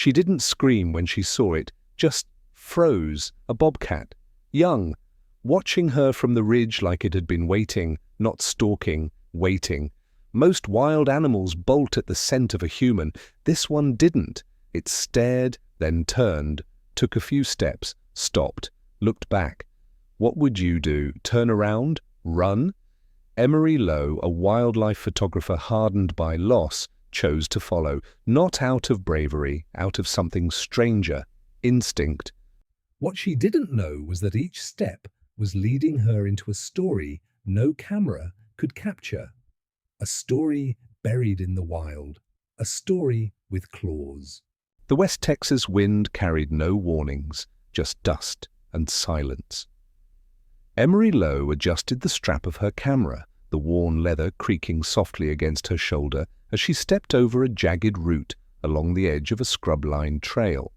She didn't scream when she saw it, just froze, a bobcat, young, watching her from the ridge like it had been waiting, not stalking, waiting. Most wild animals bolt at the scent of a human. This one didn't. It stared, then turned, took a few steps, stopped, looked back. What would you do? Turn around? Run? Emery Lowe, a wildlife photographer hardened by loss, chose to follow, not out of bravery, out of something stranger, instinct. What she didn't know was that each step was leading her into a story no camera could capture. A story buried in the wild, a story with claws. The West Texas wind carried no warnings, just dust and silence. Emery Lowe adjusted the strap of her camera, the worn leather creaking softly against her shoulder as she stepped over a jagged route along the edge of a scrub-lined trail.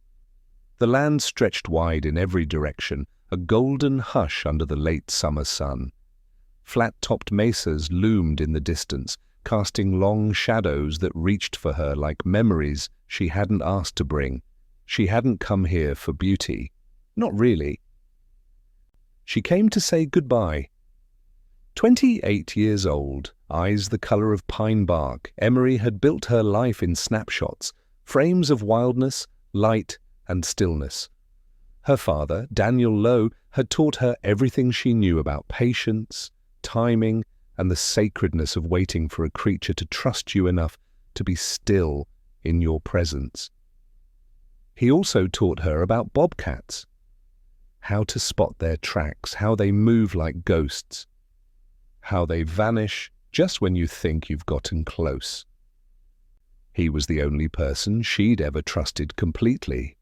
The land stretched wide in every direction, a golden hush under the late summer sun. Flat-topped mesas loomed in the distance, casting long shadows that reached for her like memories she hadn't asked to bring. She hadn't come here for beauty. Not really. She came to say goodbye. 28 years old, eyes the color of pine bark, Emery had built her life in snapshots, frames of wildness, light, and stillness. Her father, Daniel Lowe, had taught her everything she knew about patience, timing, and the sacredness of waiting for a creature to trust you enough to be still in your presence. He also taught her about bobcats, how to spot their tracks, how they move like ghosts, how they vanish just when you think you've gotten close. He was the only person she'd ever trusted completely.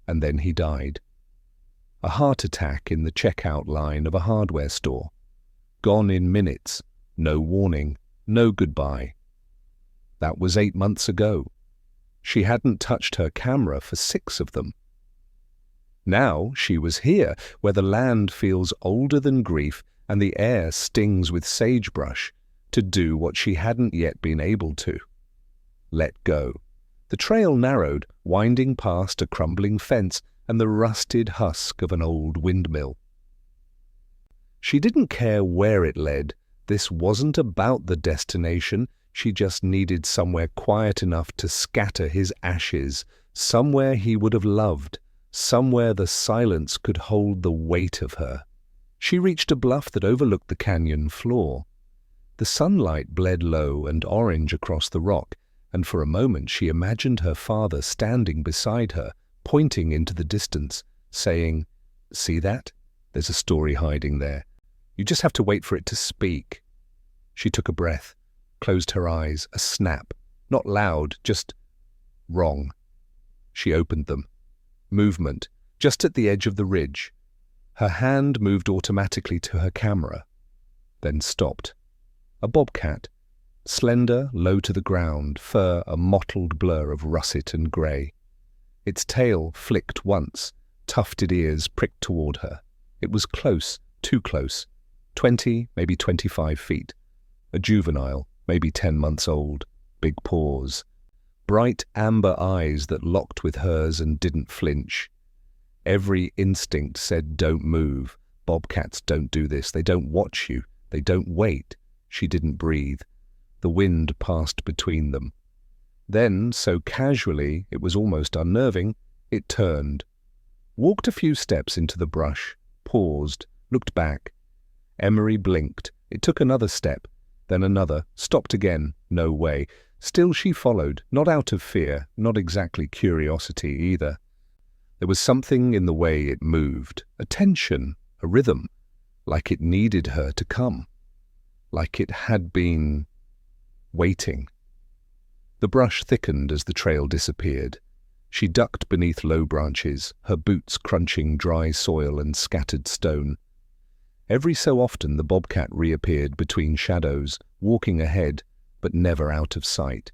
And then he died. A heart attack in the checkout line of a hardware store. Gone in minutes, no warning, no goodbye. That was 8 months ago. She hadn't touched her camera for 6 of them. Now she was here, where the land feels older than grief and the air stings with sagebrush, to do what she hadn't yet been able to. Let go. The trail narrowed, winding past a crumbling fence and the rusted husk of an old windmill. She didn't care where it led. This wasn't about the destination. She just needed somewhere quiet enough to scatter his ashes, somewhere he would have loved, somewhere the silence could hold the weight of her. She reached a bluff that overlooked the canyon floor. The sunlight bled low and orange across the rock, and for a moment she imagined her father standing beside her, pointing into the distance, saying, "See that? There's a story hiding there. You just have to wait for it to speak." She took a breath, closed her eyes, a snap, not loud, just wrong. She opened them. Movement, just at the edge of the ridge. Her hand moved automatically to her camera, then stopped. A bobcat, slender, low to the ground, fur a mottled blur of russet and grey. Its tail flicked once, tufted ears pricked toward her. It was close, too close, 20, maybe 25 feet. A juvenile, maybe 10 months old, big paws. Bright amber eyes that locked with hers and didn't flinch. Every instinct said, don't move. Bobcats don't do this. They don't watch you. They don't wait. She didn't breathe. The wind passed between them. Then, so casually it was almost unnerving, it turned. Walked a few steps into the brush, paused, looked back. Emery blinked. It took another step, then another, stopped again, no way. Still she followed, not out of fear, not exactly curiosity either. There was something in the way it moved, a tension, a rhythm, like it needed her to come, like it had been waiting. The brush thickened as the trail disappeared. She ducked beneath low branches, her boots crunching dry soil and scattered stone. Every so often the bobcat reappeared between shadows, walking ahead, but never out of sight.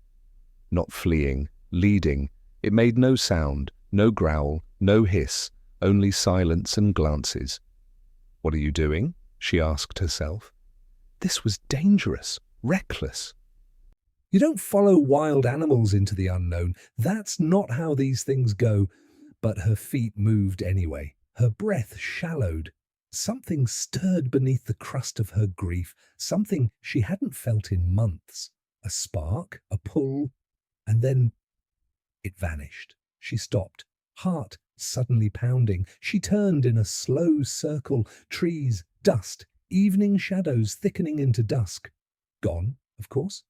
Not fleeing, leading. It made no sound, no growl, no hiss, only silence and glances. "What are you doing?" she asked herself. This was dangerous, reckless. You don't follow wild animals into the unknown. That's not how these things go. But her feet moved anyway. Her breath shallowed. Something stirred beneath the crust of her grief, something she hadn't felt in months. A spark, a pull, and then it vanished. She stopped, heart suddenly pounding. She turned in a slow circle, trees, dust, evening shadows thickening into dusk. Gone, of course.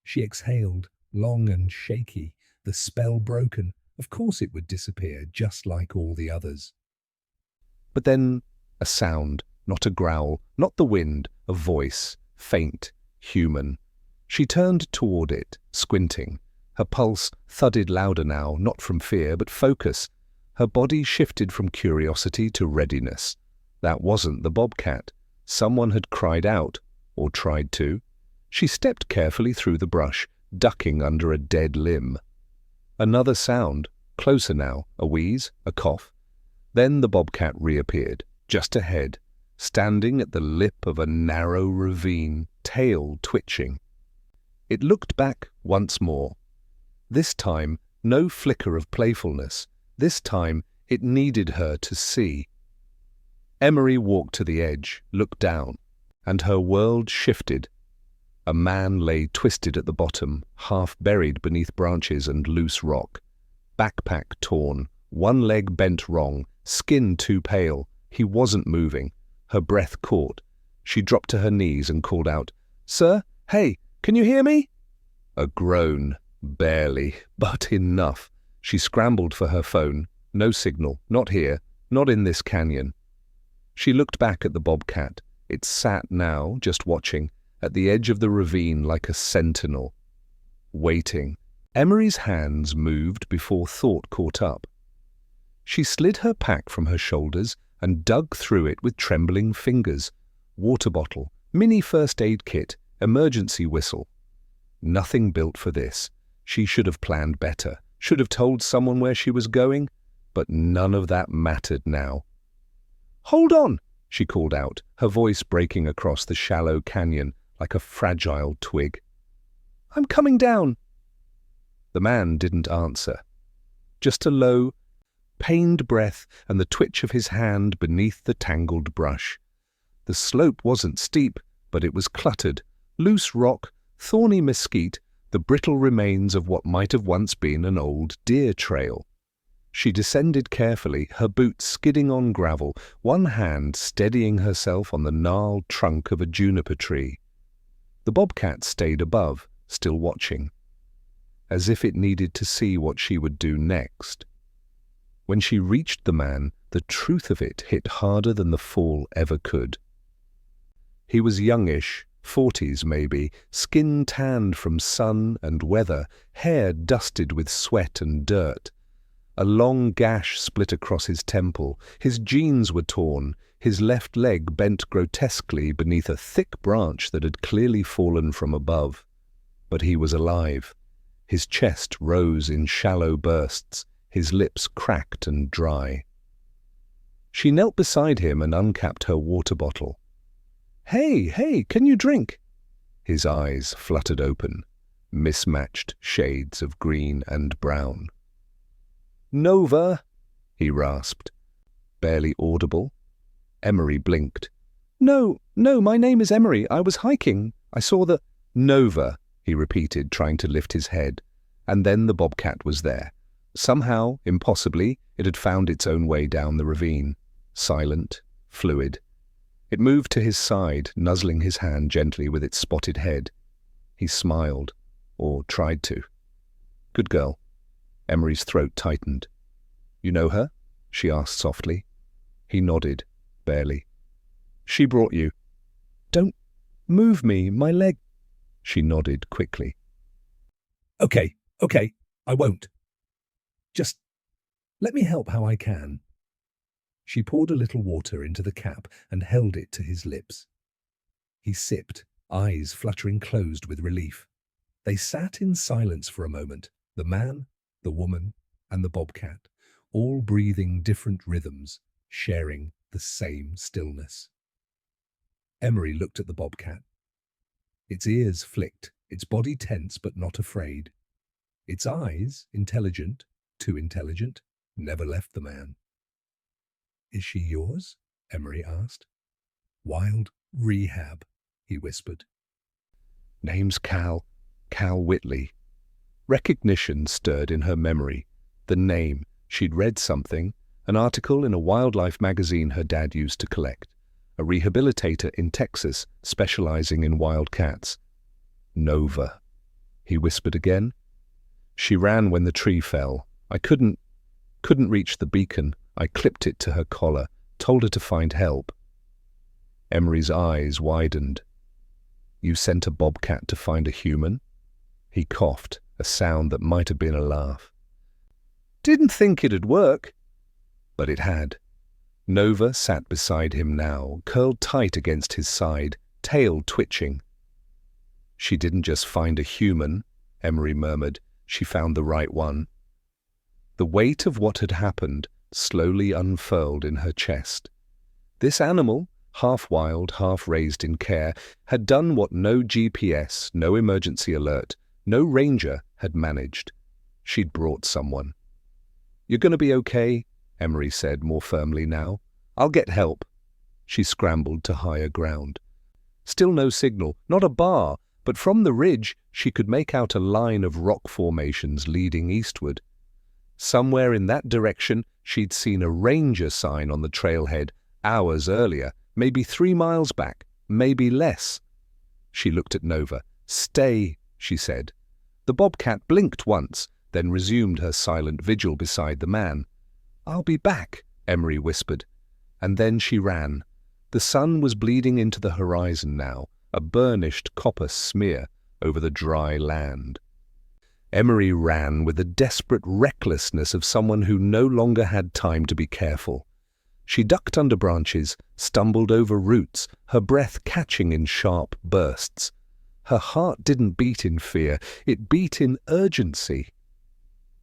She exhaled, long and shaky, the spell broken. Of course it would disappear, just like all the others. But then a sound, not a growl, not the wind, a voice, faint, human. She turned toward it, squinting. Her pulse thudded louder now, not from fear, but focus. Her body shifted from curiosity to readiness. That wasn't the bobcat. Someone had cried out, or tried to. She stepped carefully through the brush, ducking under a dead limb. Another sound, closer now, a wheeze, a cough. Then the bobcat reappeared, just ahead, standing at the lip of a narrow ravine, tail twitching. It looked back once more. This time, no flicker of playfulness. This time, it needed her to see. Emery walked to the edge, looked down, and her world shifted. A man lay twisted at the bottom, half buried beneath branches and loose rock. Backpack torn, one leg bent wrong, skin too pale. He wasn't moving. Her breath caught. She dropped to her knees and called out, "Sir, hey, can you hear me?" A groan. Barely, but enough. She scrambled for her phone. No signal. Not here. Not in this canyon. She looked back at the bobcat. It sat now, just watching, at the edge of the ravine like a sentinel. Waiting. Emery's hands moved before thought caught up. She slid her pack from her shoulders and dug through it with trembling fingers. Water bottle, mini first aid kit, emergency whistle. Nothing built for this. She should have planned better, should have told someone where she was going, but none of that mattered now. "Hold on," she called out, her voice breaking across the shallow canyon like a fragile twig. "I'm coming down." The man didn't answer. Just a low, pained breath and the twitch of his hand beneath the tangled brush. The slope wasn't steep, but it was cluttered. Loose rock, thorny mesquite, the brittle remains of what might have once been an old deer trail. She descended carefully, her boots skidding on gravel, one hand steadying herself on the gnarled trunk of a juniper tree. The bobcat stayed above, still watching, as if it needed to see what she would do next. When she reached the man, the truth of it hit harder than the fall ever could. He was youngish, 40s maybe, skin tanned from sun and weather, hair dusted with sweat and dirt. A long gash split across his temple, his jeans were torn, his left leg bent grotesquely beneath a thick branch that had clearly fallen from above. But he was alive. His chest rose in shallow bursts, his lips cracked and dry. She knelt beside him and uncapped her water bottle. Hey, can you drink?" His eyes fluttered open, mismatched shades of green and brown. "Nova," he rasped, barely audible. Emery blinked. No, my name is Emery. I was hiking. I saw the—" "Nova," he repeated, trying to lift his head. And then the bobcat was there. Somehow, impossibly, it had found its own way down the ravine. Silent, fluid. It moved to his side, nuzzling his hand gently with its spotted head. He smiled, or tried to. "Good girl." Emery's throat tightened. "You know her?" she asked softly. He nodded, barely. "She brought you." "Don't move me, my leg." She nodded quickly. Okay, I won't. Just let me help how I can." She poured a little water into the cap and held it to his lips. He sipped, eyes fluttering closed with relief. They sat in silence for a moment, the man, the woman, and the bobcat, all breathing different rhythms, sharing the same stillness. Emery looked at the bobcat. Its ears flicked, its body tense but not afraid. Its eyes, intelligent, too intelligent, never left the man. "Is she yours?" Emery asked. "Wild Rehab," he whispered. "Name's Cal Whitley." Recognition stirred in her memory. The name. She'd read something, an article in a wildlife magazine her dad used to collect. A rehabilitator in Texas specializing in wild cats. "Nova," he whispered again. "She ran when the tree fell. I couldn't reach the beacon. I clipped it to her collar, told her to find help." Emery's eyes widened. "You sent a bobcat to find a human?" He coughed, a sound that might have been a laugh. "Didn't think it'd work." But it had. Nova sat beside him now, curled tight against his side, tail twitching. "She didn't just find a human," Emery murmured. "She found the right one." The weight of what had happened slowly unfurled in her chest. This animal, half wild, half raised in care, had done what no GPS, no emergency alert, no ranger had managed. She'd brought someone. "You're going to be okay," Emery said more firmly now. "I'll get help." She scrambled to higher ground. Still no signal, not a bar, but from the ridge she could make out a line of rock formations leading eastward. Somewhere in that direction she'd seen a ranger sign on the trailhead hours earlier, maybe 3 miles back, maybe less. She looked at Nova. "Stay," she said. The bobcat blinked once, then resumed her silent vigil beside the man. "I'll be back," Emery whispered. And then she ran. The sun was bleeding into the horizon now, a burnished copper smear over the dry land. Emery ran with the desperate recklessness of someone who no longer had time to be careful. She ducked under branches, stumbled over roots, her breath catching in sharp bursts. Her heart didn't beat in fear, it beat in urgency.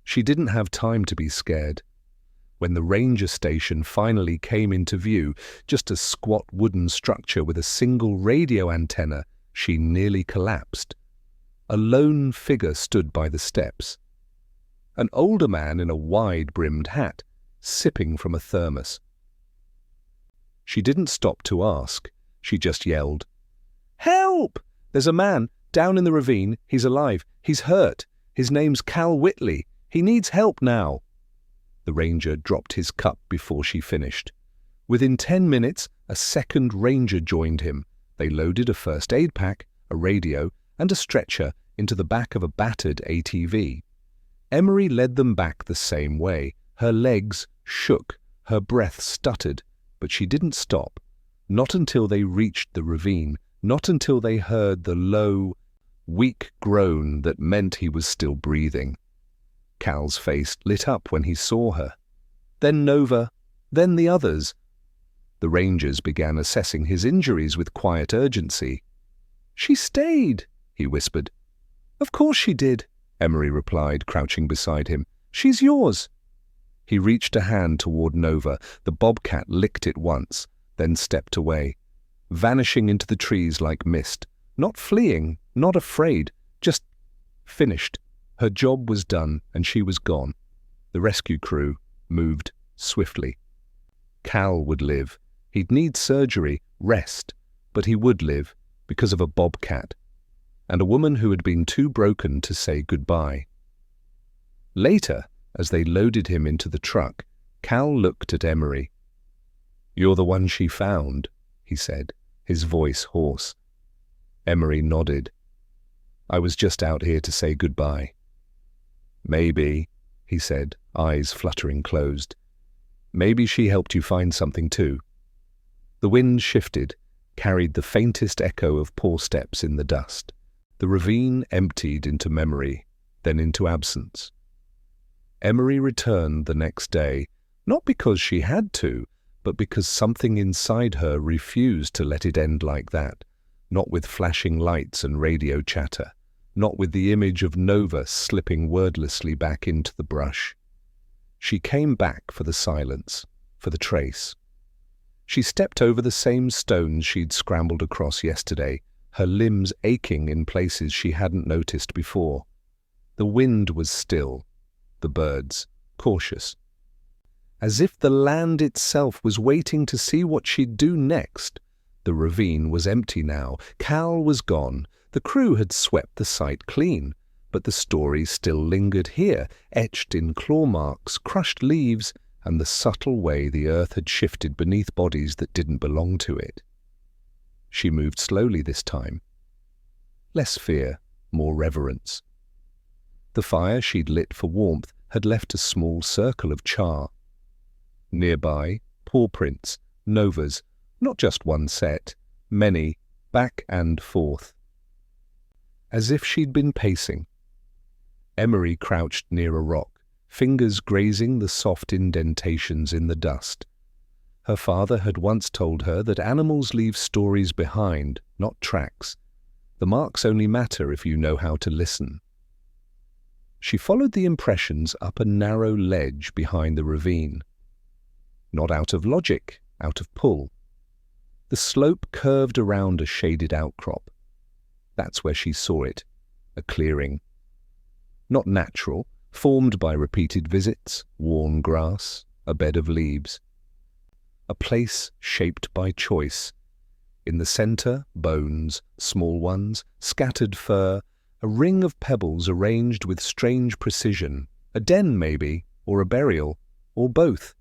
She didn't have time to be scared. When the ranger station finally came into view, just a squat wooden structure with a single radio antenna, she nearly collapsed. A lone figure stood by the steps. An older man in a wide-brimmed hat, sipping from a thermos. She didn't stop to ask. She just yelled, "Help! There's a man down in the ravine. He's alive. He's hurt. His name's Cal Whitley. He needs help now." The ranger dropped his cup before she finished. Within 10 minutes, a second ranger joined him. They loaded a first aid pack, a radio, and a stretcher into the back of a battered ATV. Emery led them back the same way. Her legs shook, her breath stuttered, but she didn't stop. Not until they reached the ravine, not until they heard the low, weak groan that meant he was still breathing. Cal's face lit up when he saw her. Then Nova, then the others. The rangers began assessing his injuries with quiet urgency. "She stayed," he whispered. "Of course she did," Emery replied, crouching beside him. "She's yours." He reached a hand toward Nova. The bobcat licked it once, then stepped away, vanishing into the trees like mist. Not fleeing, not afraid, just finished. Her job was done, and she was gone. The rescue crew moved swiftly. Cal would live. He'd need surgery, rest, but he would live because of a bobcat and a woman who had been too broken to say goodbye. Later, as they loaded him into the truck, Cal looked at Emery. "You're the one she found," he said, his voice hoarse. Emery nodded. "I was just out here to say goodbye." "Maybe," he said, eyes fluttering closed. "Maybe she helped you find something too." The wind shifted, carried the faintest echo of paw steps in the dust. The ravine emptied into memory, then into absence. Emery returned the next day, not because she had to, but because something inside her refused to let it end like that, not with flashing lights and radio chatter, not with the image of Nova slipping wordlessly back into the brush. She came back for the silence, for the trace. She stepped over the same stones she'd scrambled across yesterday, her limbs aching in places she hadn't noticed before. The wind was still, the birds cautious. As if the land itself was waiting to see what she'd do next. The ravine was empty now. Cal was gone. The crew had swept the site clean, but the stories still lingered here, etched in claw marks, crushed leaves, and the subtle way the earth had shifted beneath bodies that didn't belong to it. She moved slowly this time. Less fear, more reverence. The fire she'd lit for warmth had left a small circle of char. Nearby, paw prints, novas, not just one set, many, back and forth. As if she'd been pacing. Emery crouched near a rock, fingers grazing the soft indentations in the dust. Her father had once told her that animals leave stories behind, not tracks. The marks only matter if you know how to listen. She followed the impressions up a narrow ledge behind the ravine. Not out of logic, out of pull. The slope curved around a shaded outcrop. That's where she saw it, a clearing. Not natural, formed by repeated visits, worn grass, a bed of leaves. A place shaped by choice. In the center, bones, small ones, scattered fur, a ring of pebbles arranged with strange precision. A den, maybe, or a burial, or both.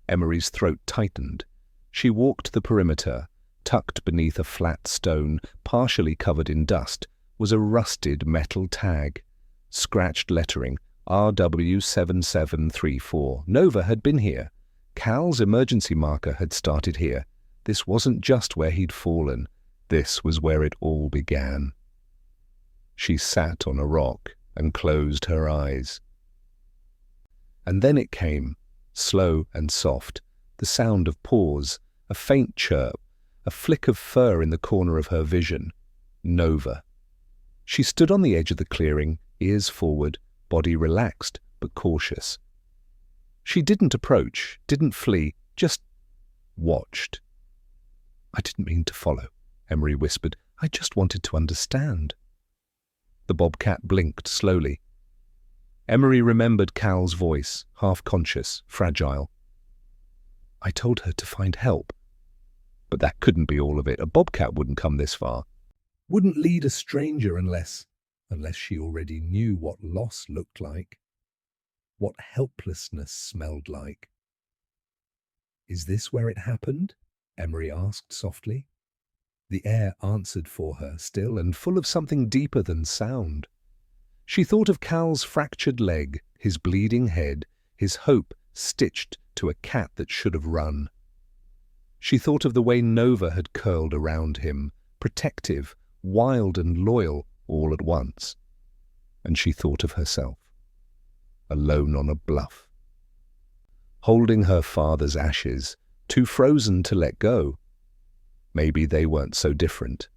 Emery's throat tightened. She walked the perimeter. Tucked beneath a flat stone, partially covered in dust, was a rusted metal tag. Scratched lettering, RW7734. Nova had been here. Cal's emergency marker had started here. This wasn't just where he'd fallen. This was where it all began. She sat on a rock and closed her eyes. And then it came, slow and soft, the sound of paws, a faint chirp, a flick of fur in the corner of her vision. Nova. She stood on the edge of the clearing, ears forward, body relaxed but cautious. She didn't approach, didn't flee, just watched. "I didn't mean to follow," Emery whispered. "I just wanted to understand." The bobcat blinked slowly. Emery remembered Cal's voice, half-conscious, fragile. "I told her to find help." But that couldn't be all of it. A bobcat wouldn't come this far. Wouldn't lead a stranger unless she already knew what loss looked like, what helplessness smelled like. "Is this where it happened?" Emery asked softly. The air answered for her, still and full of something deeper than sound. She thought of Cal's fractured leg, his bleeding head, his hope stitched to a cat that should have run. She thought of the way Nova had curled around him, protective, wild and loyal all at once. And she thought of herself, alone on a bluff, holding her father's ashes, too frozen to let go. Maybe they weren't so different.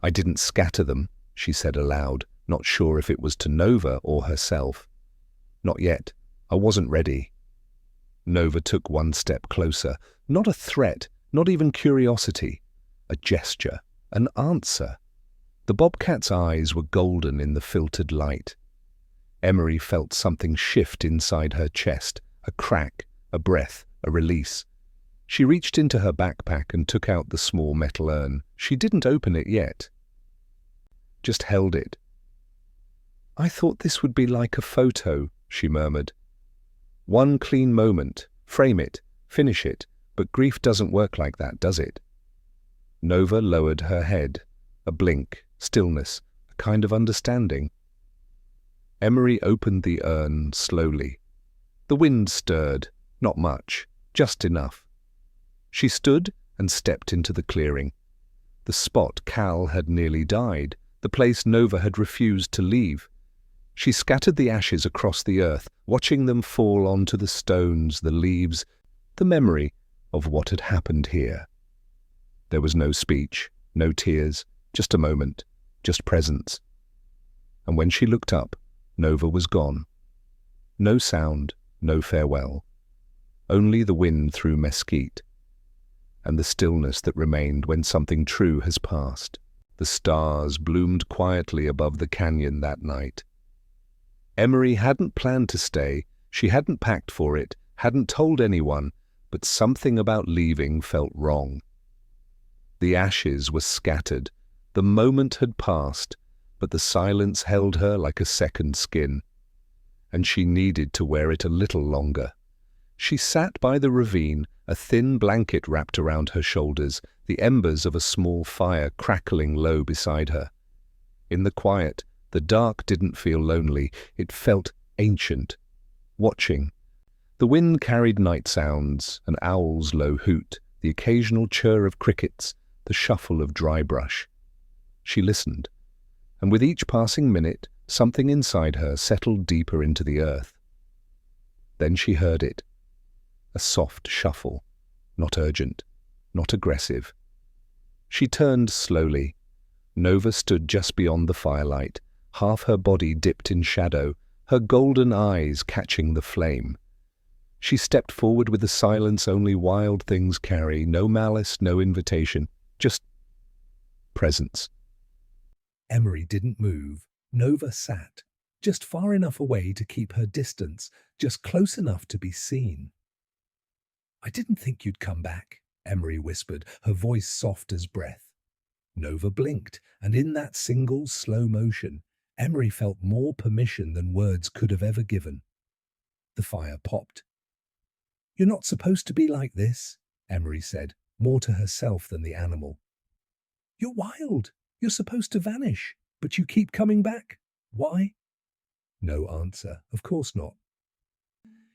"I didn't scatter them," she said aloud, not sure if it was to Nova or herself. "Not yet. I wasn't ready." Nova took one step closer. Not a threat, not even curiosity. A gesture, an answer. The bobcat's eyes were golden in the filtered light. Emery felt something shift inside her chest, a crack, a breath, a release. She reached into her backpack and took out the small metal urn. She didn't open it yet. Just held it. "I thought this would be like a photo," she murmured. "One clean moment, frame it, finish it, but grief doesn't work like that, does it?" Nova lowered her head. A blink, stillness, a kind of understanding. Emery opened the urn slowly. The wind stirred, not much, just enough. She stood and stepped into the clearing. The spot Cal had nearly died, the place Nova had refused to leave. She scattered the ashes across the earth, watching them fall onto the stones, the leaves, the memory of what had happened here. There was no speech, no tears, just a moment, just presence. And when she looked up, Nova was gone. No sound, no farewell. Only the wind through mesquite, and the stillness that remained when something true has passed. The stars bloomed quietly above the canyon that night. Emery hadn't planned to stay, she hadn't packed for it, hadn't told anyone, but something about leaving felt wrong. The ashes were scattered, the moment had passed, but the silence held her like a second skin, and she needed to wear it a little longer. She sat by the ravine, a thin blanket wrapped around her shoulders, the embers of a small fire crackling low beside her. In the quiet, the dark didn't feel lonely, it felt ancient, watching. The wind carried night sounds, an owl's low hoot, the occasional chirr of crickets, the shuffle of dry brush. She listened, and with each passing minute, something inside her settled deeper into the earth. Then she heard it. A soft shuffle, not urgent, not aggressive. She turned slowly. Nova stood just beyond the firelight, half her body dipped in shadow, her golden eyes catching the flame. She stepped forward with the silence only wild things carry, no malice, no invitation, just presence. Emery didn't move. Nova sat, just far enough away to keep her distance, just close enough to be seen. "I didn't think you'd come back," Emery whispered, her voice soft as breath. Nova blinked, and in that single slow motion, Emery felt more permission than words could have ever given. The fire popped. "You're not supposed to be like this," Emery said, more to herself than the animal. "You're wild. You're supposed to vanish, but you keep coming back. Why?" No answer. Of course not.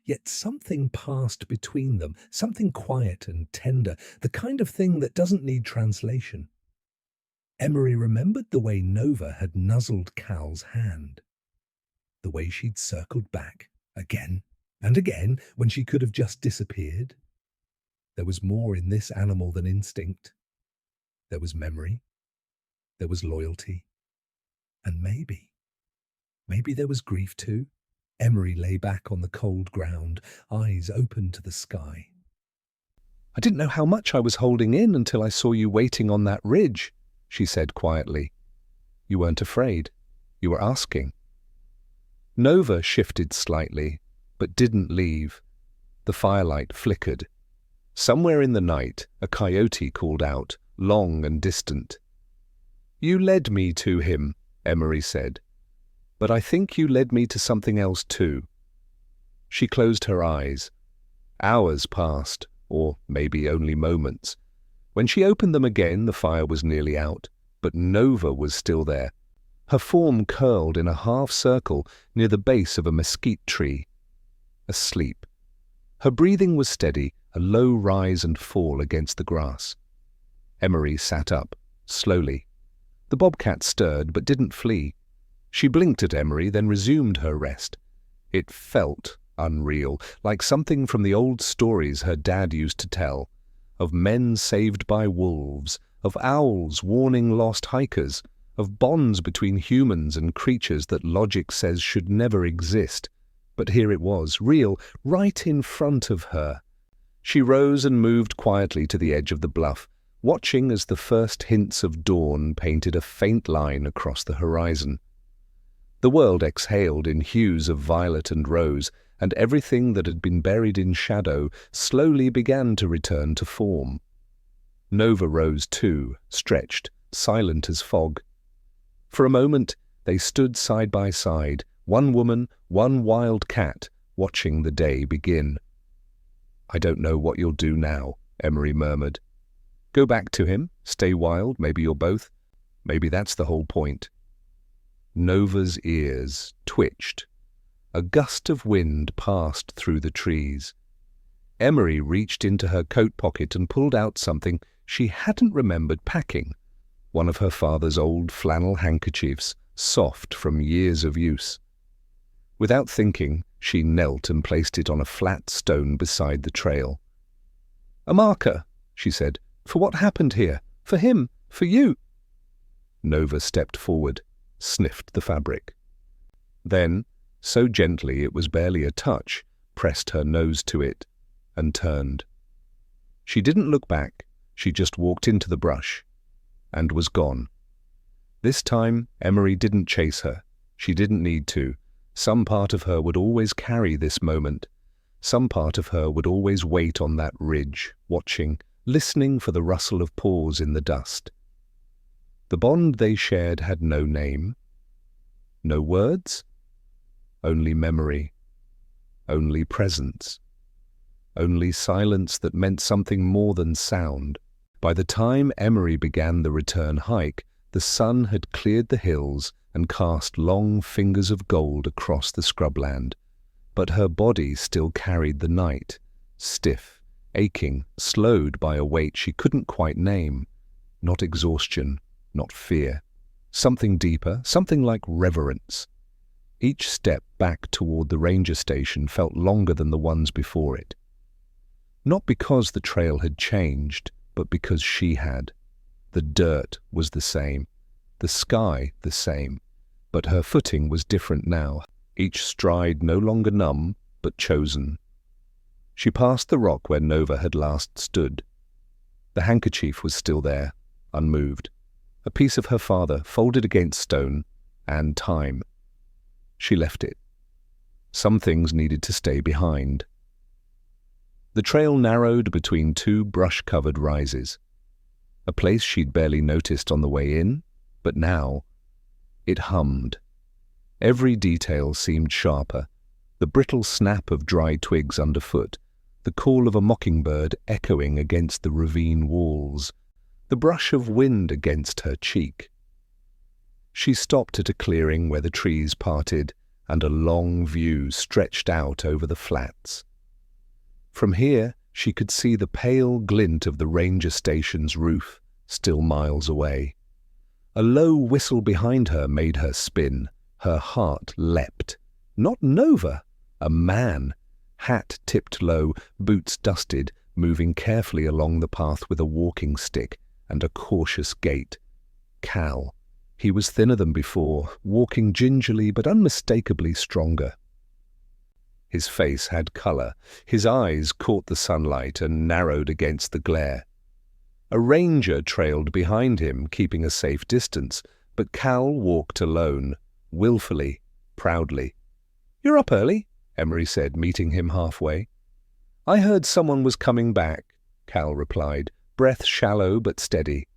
Yet something passed between them, something quiet and tender, the kind of thing that doesn't need translation. Emery remembered the way Nova had nuzzled Cal's hand, the way she'd circled back, again and again, when she could have just disappeared. There was more in this animal than instinct. There was memory. There was loyalty. And maybe there was grief too. Emery lay back on the cold ground, eyes open to the sky. "I didn't know how much I was holding in until I saw you waiting on that ridge," she said quietly. "You weren't afraid. You were asking." Nova shifted slightly, but didn't leave. The firelight flickered. Somewhere in the night, a coyote called out, long and distant. "You led me to him," Emery said. "But I think you led me to something else too." She closed her eyes. Hours passed, or maybe only moments. When she opened them again, the fire was nearly out, but Nova was still there. Her form curled in a half circle near the base of a mesquite tree. Asleep. Her breathing was steady, a low rise and fall against the grass. Emery sat up, slowly. The bobcat stirred but didn't flee. She blinked at Emery, then resumed her rest. It felt unreal, like something from the old stories her dad used to tell, of men saved by wolves, of owls warning lost hikers, of bonds between humans and creatures that logic says should never exist. But here it was, real, right in front of her. She rose and moved quietly to the edge of the bluff, watching as the first hints of dawn painted a faint line across the horizon. The world exhaled in hues of violet and rose, and everything that had been buried in shadow slowly began to return to form. Nova rose too, stretched, silent as fog. For a moment they stood side by side, one woman, one wild cat, watching the day begin. "I don't know what you'll do now," Emery murmured. "Go back to him, stay wild, maybe you're both. Maybe that's the whole point." Nova's ears twitched. A gust of wind passed through the trees. Emery reached into her coat pocket and pulled out something she hadn't remembered packing, one of her father's old flannel handkerchiefs, soft from years of use. Without thinking, she knelt and placed it on a flat stone beside the trail. "A marker," she said, "for what happened here, for him, for you." Nova stepped forward, sniffed the fabric. Then, so gently it was barely a touch, pressed her nose to it, and turned. She didn't look back, she just walked into the brush, and was gone. This time, Emery didn't chase her. She didn't need to. Some part of her would always carry this moment. Some part of her would always wait on that ridge, watching, listening for the rustle of paws in the dust. The bond they shared had no name, no words, only memory, only presence, only silence that meant something more than sound. By the time Emery began the return hike, the sun had cleared the hills and cast long fingers of gold across the scrubland, but her body still carried the night, stiff, aching, slowed by a weight she couldn't quite name. Not exhaustion, not fear. Something deeper, something like reverence. Each step back toward the ranger station felt longer than the ones before it. Not because the trail had changed, but because she had. The dirt was the same, the sky the same, but her footing was different now, each stride no longer numb, but chosen. She passed the rock where Nova had last stood. The handkerchief was still there, unmoved. A piece of her father folded against stone, and time. She left it. Some things needed to stay behind. The trail narrowed between two brush-covered rises. A place she'd barely noticed on the way in, but now it hummed. Every detail seemed sharper. The brittle snap of dry twigs underfoot, the call of a mockingbird echoing against the ravine walls, the brush of wind against her cheek. She stopped at a clearing where the trees parted and a long view stretched out over the flats. From here, she could see the pale glint of the ranger station's roof, still miles away. A low whistle behind her made her spin. Her heart leapt. Not Nova, a man, hat tipped low, boots dusted, moving carefully along the path with a walking stick and a cautious gait. Cal. He was thinner than before, walking gingerly but unmistakably stronger. His face had colour. His eyes caught the sunlight and narrowed against the glare. A ranger trailed behind him, keeping a safe distance, but Cal walked alone, willfully, proudly. "You're up early," Emery said, meeting him halfway. "I heard someone was coming back," Cal replied, breath shallow but steady.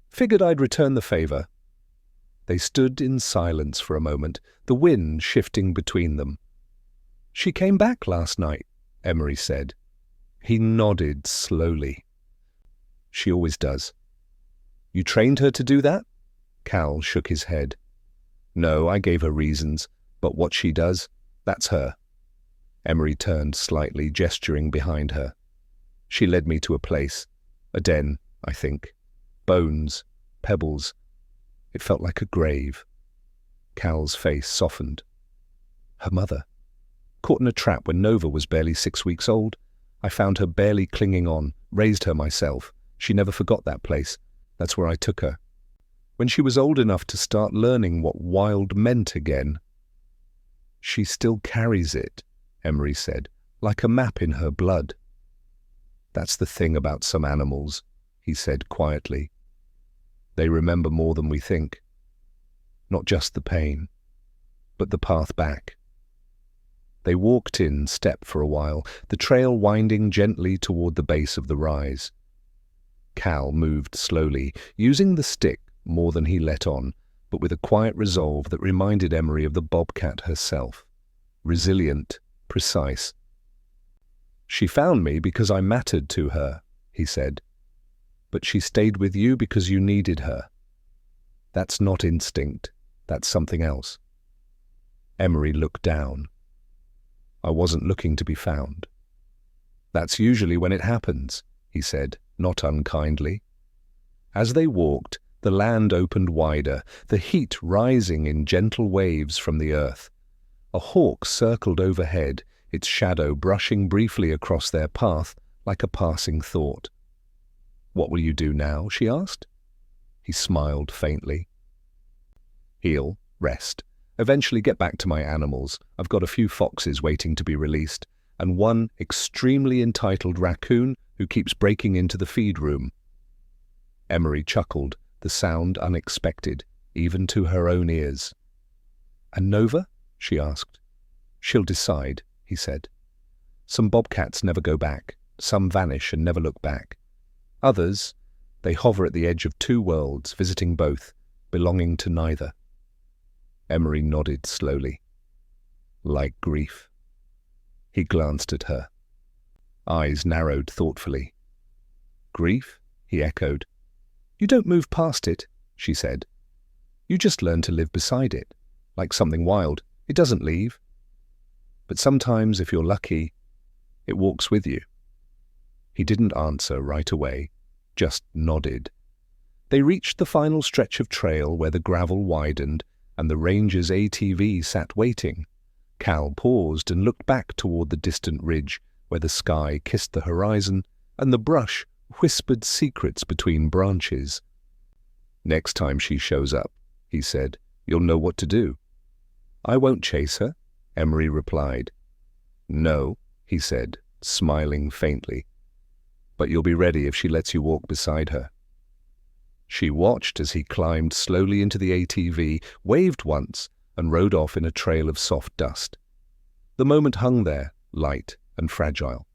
"Figured I'd return the favour." They stood in silence for a moment, the wind shifting between them. "She came back last night," Emery said. He nodded slowly. "She always does." "You trained her to do that?" Cal shook his head. "No, I gave her reasons, but what she does, that's her." Emery turned slightly, gesturing behind her. "She led me to a place. A den, I think. Bones, pebbles. It felt like a grave." Cal's face softened. "Her mother. Caught in a trap when Nova was barely 6 weeks old. I found her barely clinging on, raised her myself. She never forgot that place. That's where I took her. When she was old enough to start learning what wild meant again." "She still carries it," Emery said, "like a map in her blood." "That's the thing about some animals," he said quietly. "They remember more than we think. Not just the pain, but the path back." They walked in step for a while, the trail winding gently toward the base of the rise. Cal moved slowly, using the stick more than he let on, but with a quiet resolve that reminded Emery of the Bobcat herself. Resilient, precise. "She found me because I mattered to her," he said. "But she stayed with you because you needed her. That's not instinct, that's something else." Emery looked down. "I wasn't looking to be found." "That's usually when it happens," he said, not unkindly. As they walked, the land opened wider, the heat rising in gentle waves from the earth. A hawk circled overhead, its shadow brushing briefly across their path like a passing thought. "What will you do now?" she asked. He smiled faintly. "Heal, rest, eventually get back to my animals. I've got a few foxes waiting to be released, and one extremely entitled raccoon who keeps breaking into the feed room." Emery chuckled, the sound unexpected. even to her own ears. "And Nova?" she asked. "She'll decide," he said. "Some bobcats never go back. Some vanish and never look back. Others, they hover at the edge of two worlds, visiting both, belonging to neither." Emery nodded slowly. "Like grief." He glanced at her. Eyes narrowed thoughtfully. "Grief?" he echoed. "You don't move past it," she said. "You just learn to live beside it, like something wild. It doesn't leave. But sometimes, if you're lucky, it walks with you." He didn't answer right away, just nodded. They reached the final stretch of trail where the gravel widened and the ranger's ATV sat waiting. Cal paused and looked back toward the distant ridge where the sky kissed the horizon and the brush whispered secrets between branches. "Next time she shows up," he said, "you'll know what to do." "I won't chase her," Emery replied. "No," he said, smiling faintly. "But you'll be ready if she lets you walk beside her." She watched as he climbed slowly into the ATV, waved once, and rode off in a trail of soft dust. The moment hung there, light and fragile.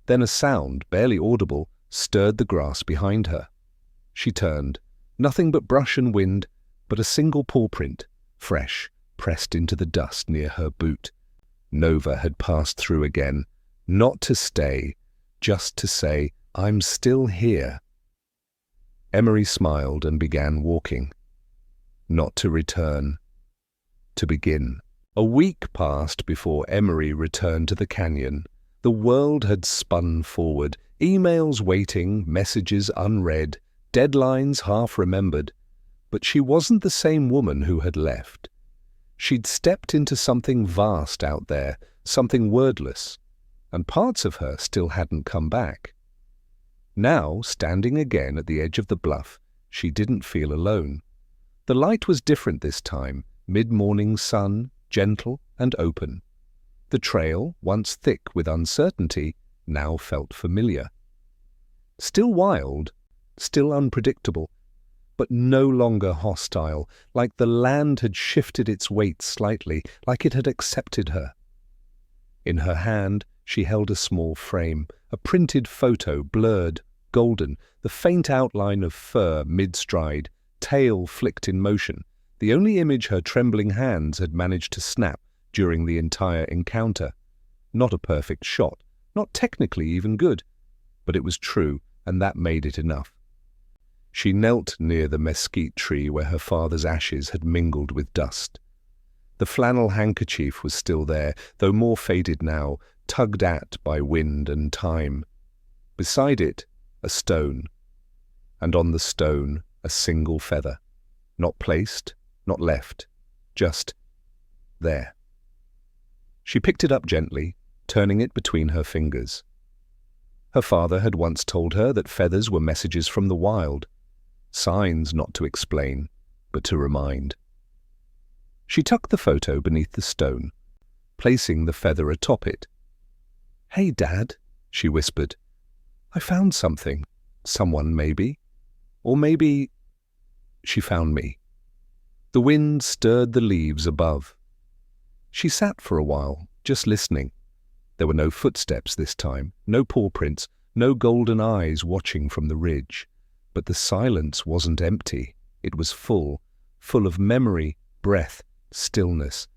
Then a sound, barely audible, stirred the grass behind her. She turned. Nothing but brush and wind, but a single paw print, fresh, pressed into the dust near her boot. Nova had passed through again, not to stay, just to say, "I'm still here." Emery smiled and began walking. Not to return, to begin. A week passed before Emery returned to the canyon. The world had spun forward, emails waiting, messages unread, deadlines half-remembered. But she wasn't the same woman who had left. She'd stepped into something vast out there, something wordless, and parts of her still hadn't come back. Now, standing again at the edge of the bluff, she didn't feel alone. The light was different this time, mid-morning sun, gentle and open. The trail, once thick with uncertainty, now felt familiar. Still wild, still unpredictable, but no longer hostile, like the land had shifted its weight slightly, like it had accepted her. In her hand, she held a small frame, a printed photo, blurred, golden, the faint outline of fur mid-stride, tail flicked in motion, the only image her trembling hands had managed to snap during the entire encounter. Not a perfect shot, not technically even good, but it was true, and that made it enough. She knelt near the mesquite tree where her father's ashes had mingled with dust. The flannel handkerchief was still there, though more faded now, tugged at by wind and time. Beside it, a stone, and on the stone, a single feather. Not placed, not left, just there. She picked it up gently, turning it between her fingers. Her father had once told her that feathers were messages from the wild, signs not to explain, but to remind. She tucked the photo beneath the stone, placing the feather atop it. "Hey, Dad," she whispered. "I found something. Someone, maybe. Or maybe—" She found me. The wind stirred the leaves above. She sat for a while, just listening. There were no footsteps this time, no paw prints, no golden eyes watching from the ridge. But the silence wasn't empty. It was full, full of memory, breath, stillness.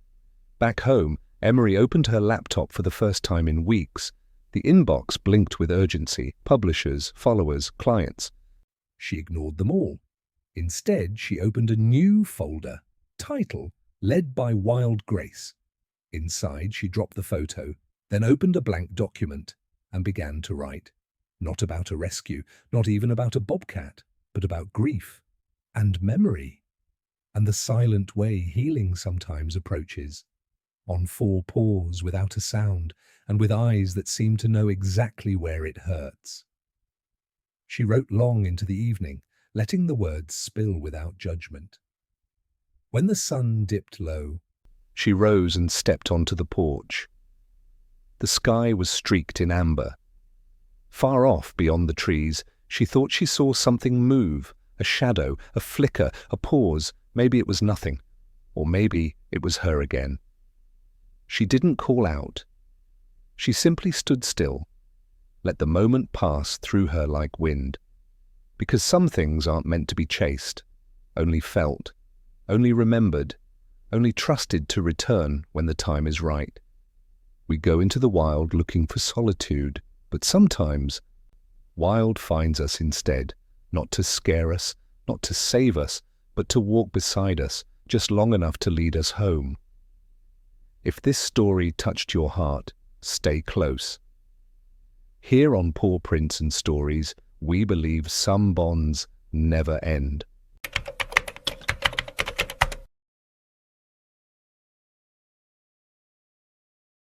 Back home, Emery opened her laptop for the first time in weeks. The inbox blinked with urgency, publishers, followers, clients. She ignored them all. Instead, she opened a new folder, title, Led by Wild Grace. Inside, she dropped the photo, then opened a blank document and began to write. Not about a rescue, not even about a bobcat, but about grief and memory, and the silent way healing sometimes approaches, on four paws without a sound and with eyes that seem to know exactly where it hurts. She wrote long into the evening, letting the words spill without judgment. When the sun dipped low, she rose and stepped onto the porch. The sky was streaked in amber. Far off beyond the trees, she thought she saw something move, a shadow, a flicker, a pause, Maybe it was nothing, or maybe it was her again. She didn't call out. She simply stood still, let the moment pass through her like wind. Because some things aren't meant to be chased, only felt, only remembered, only trusted to return when the time is right. We go into the wild looking for solitude, but sometimes wild finds us instead, not to scare us, not to save us, but to walk beside us, just long enough to lead us home. If this story touched your heart, stay close. Here on Paw Prints and Stories, we believe some bonds never end.